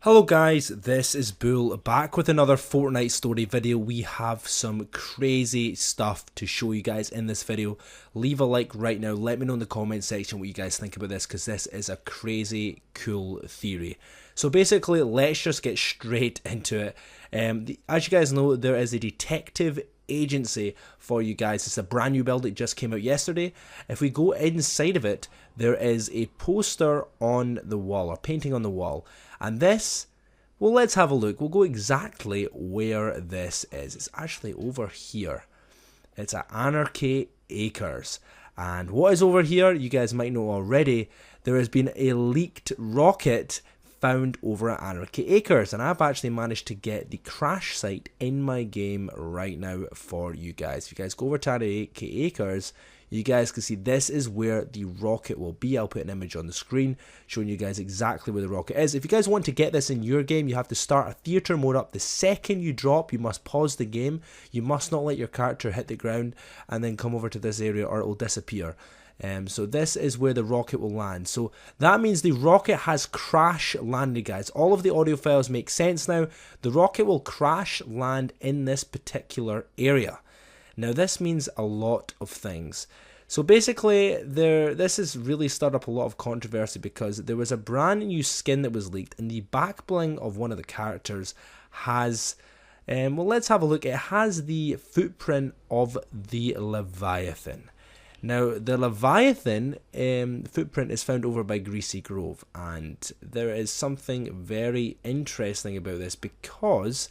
Hello guys, this is Bull back with another Fortnite story video. We have some crazy stuff to show you guys in this video. Leave a like right now, let me know in the comment section what you guys think about this, because this is a crazy cool theory. So basically, let's just get straight into it. As you guys know, there is a detective agency for you guys. It's a brand new build, it just came out yesterday. If we go inside of it, there is a poster on the wall, or painting on the wall, and this, well, let's have a look. We'll go exactly where this is. It's actually over here. It's at Anarchy Acres. And what is over here, you guys might know already, there has been a leaked rocket found over at Anarchy Acres, and I've actually managed to get the crash site in my game right now for you guys. If you guys go over to Anarchy Acres, you guys can see this is where the rocket will be. I'll put an image on the screen showing you guys exactly where the rocket is. If you guys want to get this in your game, you have to start a theater mode up. The second you drop, you must pause the game. You must not let your character hit the ground and then come over to this area, or it will disappear. So this is where the rocket will land. So that means the rocket has crash landed, guys. All of the audio files make sense now. The rocket will crash land in this particular area. Now this means a lot of things. So basically, this has really stirred up a lot of controversy because there was a brand new skin that was leaked, and the back bling of one of the characters has, well, let's have a look. It has the footprint of the Leviathan. Now, the Leviathan footprint is found over by Greasy Grove, and there is something very interesting about this because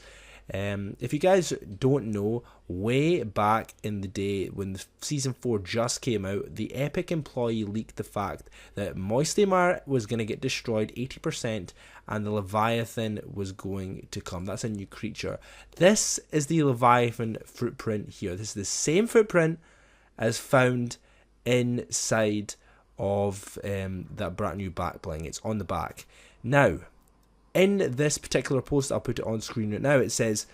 if you guys don't know, way back in the day when the Season 4 just came out, the Epic employee leaked the fact that Moisty Mire was going to get destroyed 80% and the Leviathan was going to come. That's a new creature. This is the Leviathan footprint here. This is the same footprint as found inside of that brand new back bling. It's on the back. Now, in this particular post, I'll put it on screen right now, it says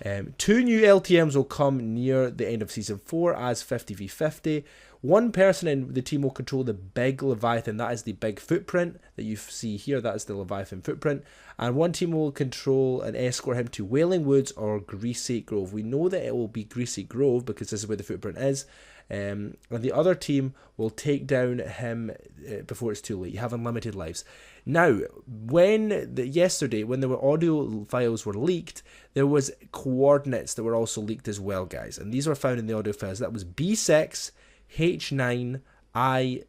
2 new LTMs will come near the end of Season 4 as 50v50. One person in the team will control the big Leviathan, that is the big footprint that you see here, that is the Leviathan footprint. And one team will control and escort him to Wailing Woods or Greasy Grove. We know that it will be Greasy Grove because this is where the footprint is. And the other team will take down him before it's too late. You have unlimited lives. Now, yesterday, when there were audio files were leaked, there was coordinates that were also leaked as well, guys. And these were found in the audio files. That was B6, H9, I8,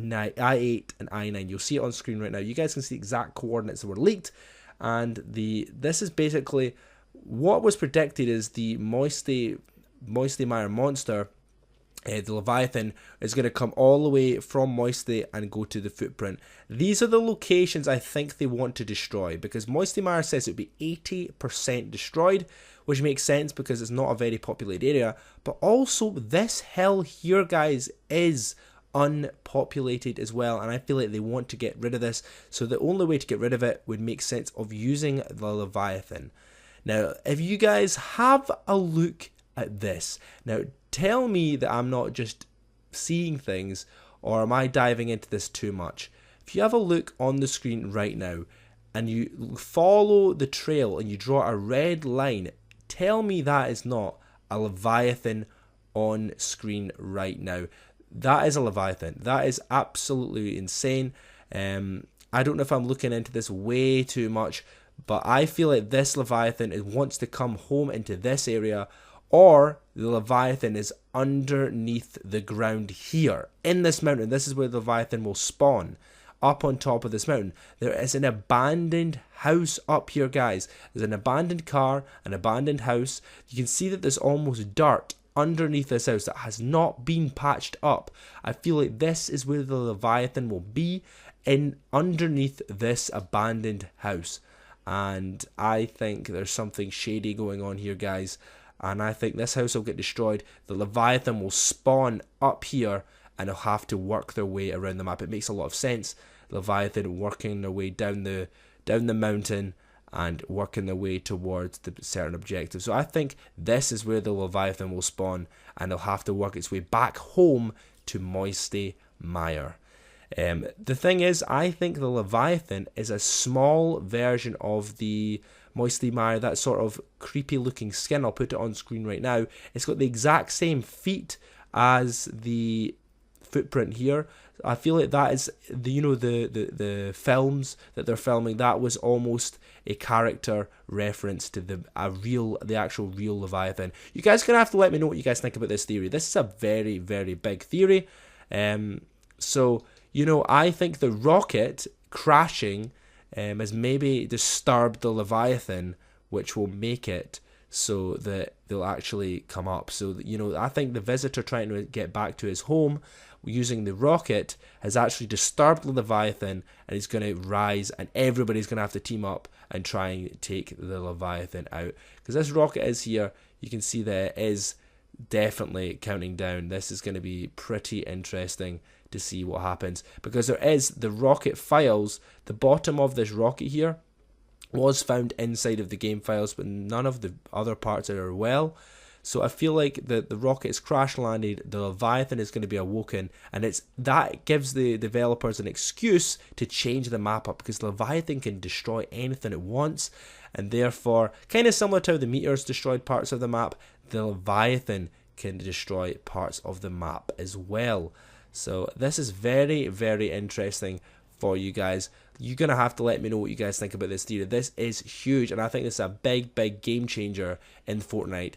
and I9. You'll see it on screen right now. You guys can see the exact coordinates that were leaked. And this is basically what was predicted is the Moisty Mire monster. The Leviathan is going to come all the way from Moisty and go to the footprint. These are the locations I think they want to destroy, because Moisty Mire says it would be 80% destroyed, which makes sense because it's not a very populated area. But also, this hill here, guys, is unpopulated as well, and I feel like they want to get rid of this. So the only way to get rid of it would make sense of using the Leviathan. Now, if you guys have a look at this, now tell me that I'm not just seeing things, or am I diving into this too much? If you have a look on the screen right now and you follow the trail and you draw a red line, tell me that is not a Leviathan on screen right now. That is a Leviathan. That is absolutely insane. I don't know if I'm looking into this way too much, but I feel like this Leviathan wants to come home into this area, or the Leviathan is underneath the ground here in this mountain. This is where the Leviathan will spawn, up on top of this mountain. There is an abandoned house up here, guys. There's an abandoned car, an abandoned house. You can see that there's almost dirt underneath this house that has not been patched up. I feel like this is where the Leviathan will be, underneath this abandoned house. And I think there's something shady going on here, guys. And I think this house will get destroyed. The Leviathan will spawn up here, and they'll have to work their way around the map. It makes a lot of sense. Leviathan working their way down the mountain and working their way towards the certain objective. So I think this is where the Leviathan will spawn, and they'll have to work its way back home to Moisty Mire. The thing is, I think the Leviathan is a small version of the Moisty Mire, that sort of creepy looking skin. I'll put it on screen right now. It's got the exact same feet as the footprint here. I feel like that is the films that they're filming, that was almost a character reference to the actual real Leviathan. You guys gonna have to let me know what you guys think about this theory. This is a very, very big theory. So I think the rocket crashing has maybe disturbed the Leviathan, which will make it so that they'll actually come up. So I think the visitor trying to get back to his home using the rocket has actually disturbed the Leviathan, and he's going to rise, and everybody's going to have to team up and try and take the Leviathan out. Because this rocket is here, you can see that it is definitely counting down. This is going to be pretty interesting to see what happens, because there is the rocket files. The bottom of this rocket here was found inside of the game files, but none of the other parts are well. So I feel like the rocket is crash landed, the Leviathan is going to be awoken, and that gives the developers an excuse to change the map up, because the Leviathan can destroy anything it wants, and therefore, kind of similar to how the meteors destroyed parts of the map, the Leviathan can destroy parts of the map as well. So this is very, very interesting for you guys. You're going to have to let me know what you guys think about this theory. This is huge, and I think this is a big, big game changer in Fortnite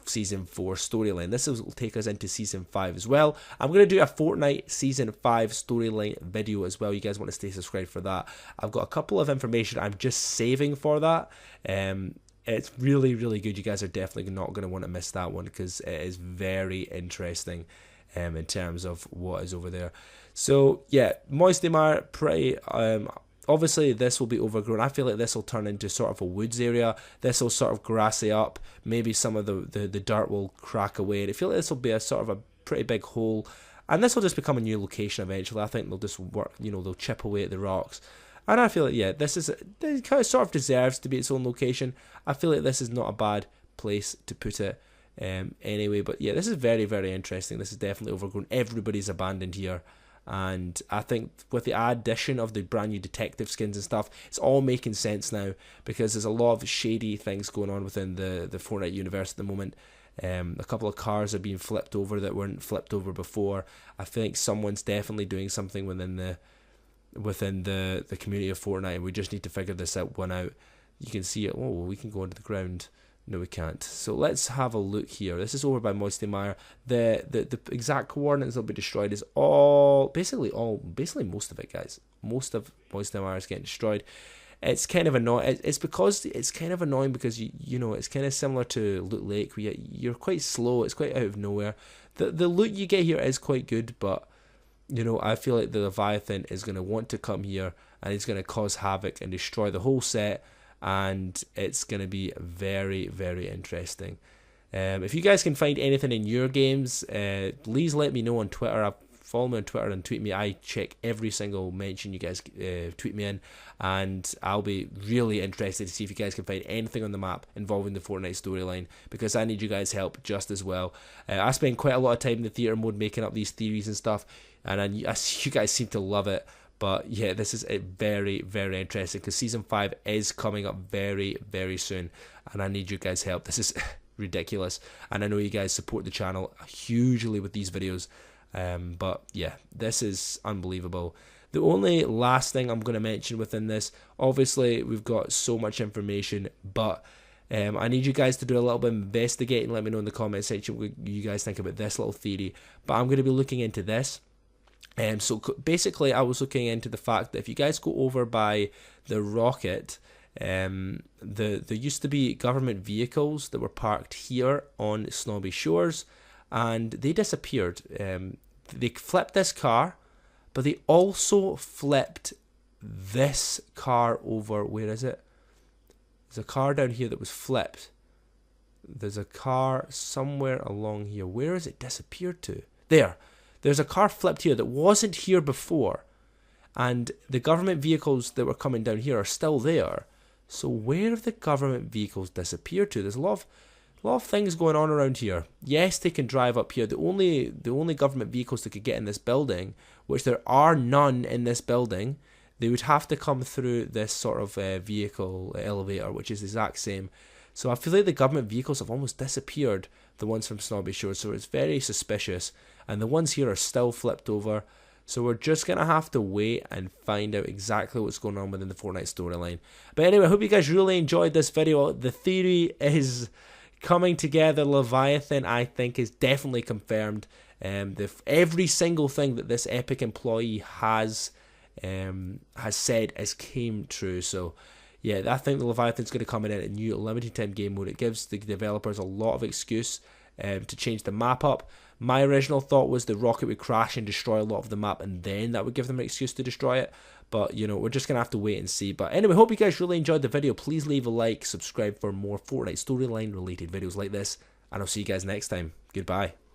Season 4 storyline. This will take us into Season 5 as well. I'm going to do a Fortnite Season 5 storyline video as well. You guys want to stay subscribed for that. I've got a couple of information I'm just saving for that. It's really, really good. You guys are definitely not going to want to miss that one, because it is very interesting in terms of what is over there. So yeah, Moisty Mire, pretty obviously this will be overgrown. I feel like this will turn into sort of a woods area. This will sort of grassy up. Maybe some of the dirt will crack away. And I feel like this will be a sort of a pretty big hole, and this will just become a new location eventually. I think they'll just work, they'll chip away at the rocks. And I feel like, yeah, this kind of sort of deserves to be its own location. I feel like this is not a bad place to put it anyway. But yeah, this is very, very interesting. This is definitely overgrown. Everybody's abandoned here. And I think with the addition of the brand new detective skins and stuff, it's all making sense now, because there's a lot of shady things going on within the Fortnite universe at the moment. A couple of cars are being flipped over that weren't flipped over before. I think someone's definitely doing something within the community of Fortnite, and we just need to figure this one out. You can see it. Oh, we can go into the ground. No, we can't. So let's have a look here. This is over by Moisty Mire. The exact coordinates that will be destroyed is basically most of it, guys. Most of Moisty Mire is getting destroyed. It's kind of annoying. It's kind of annoying because it's kind of similar to Loot Lake, where you're quite slow. It's quite out of nowhere. The loot you get here is quite good, but I feel like the Leviathan is going to want to come here, and it's going to cause havoc and destroy the whole set. And it's going to be very, very interesting. If you guys can find anything in your games, please let me know on Twitter. Follow me on Twitter and tweet me. I check every single mention you guys tweet me in, and I'll be really interested to see if you guys can find anything on the map involving the Fortnite storyline, because I need you guys' help just as well. I spend quite a lot of time in the theater mode making up these theories and stuff, and you guys seem to love it. But yeah, this is very, very interesting, because Season 5 is coming up very, very soon, and I need you guys' help. This is ridiculous, and I know you guys support the channel hugely with these videos, but yeah, this is unbelievable. The only last thing I'm going to mention within this, obviously we've got so much information, but I need you guys to do a little bit of investigating. Let me know in the comment section what you guys think about this little theory, but I'm going to be looking into this. So basically, I was looking into the fact that if you guys go over by the rocket, there used to be government vehicles that were parked here on Snobby Shores, and they disappeared. They flipped this car, but they also flipped this car over. Where is it? There's a car down here that was flipped. There's a car somewhere along here. Where has it disappeared to? There. There's a car flipped here that wasn't here before, and the government vehicles that were coming down here are still there. So where have the government vehicles disappeared to? There's a lot of A lot of things going on around here. Yes, they can drive up here. The only government vehicles that could get in this building, which there are none in this building, they would have to come through this sort of vehicle elevator, which is the exact same. So I feel like the government vehicles have almost disappeared, the ones from Snobby Shores, so it's very suspicious. And the ones here are still flipped over. So we're just going to have to wait and find out exactly what's going on within the Fortnite storyline. But anyway, I hope you guys really enjoyed this video. The theory is coming together. Leviathan, I think, is definitely confirmed. Every single thing that this epic employee has said has came true. So yeah, I think the Leviathan's going to come in at a new limited time game mode. It gives the developers a lot of excuse to change the map up. My original thought was the rocket would crash and destroy a lot of the map, and then that would give them an excuse to destroy it. But, you know, we're just going to have to wait and see. But anyway, hope you guys really enjoyed the video. Please leave a like, subscribe for more Fortnite storyline related videos like this, and I'll see you guys next time. Goodbye.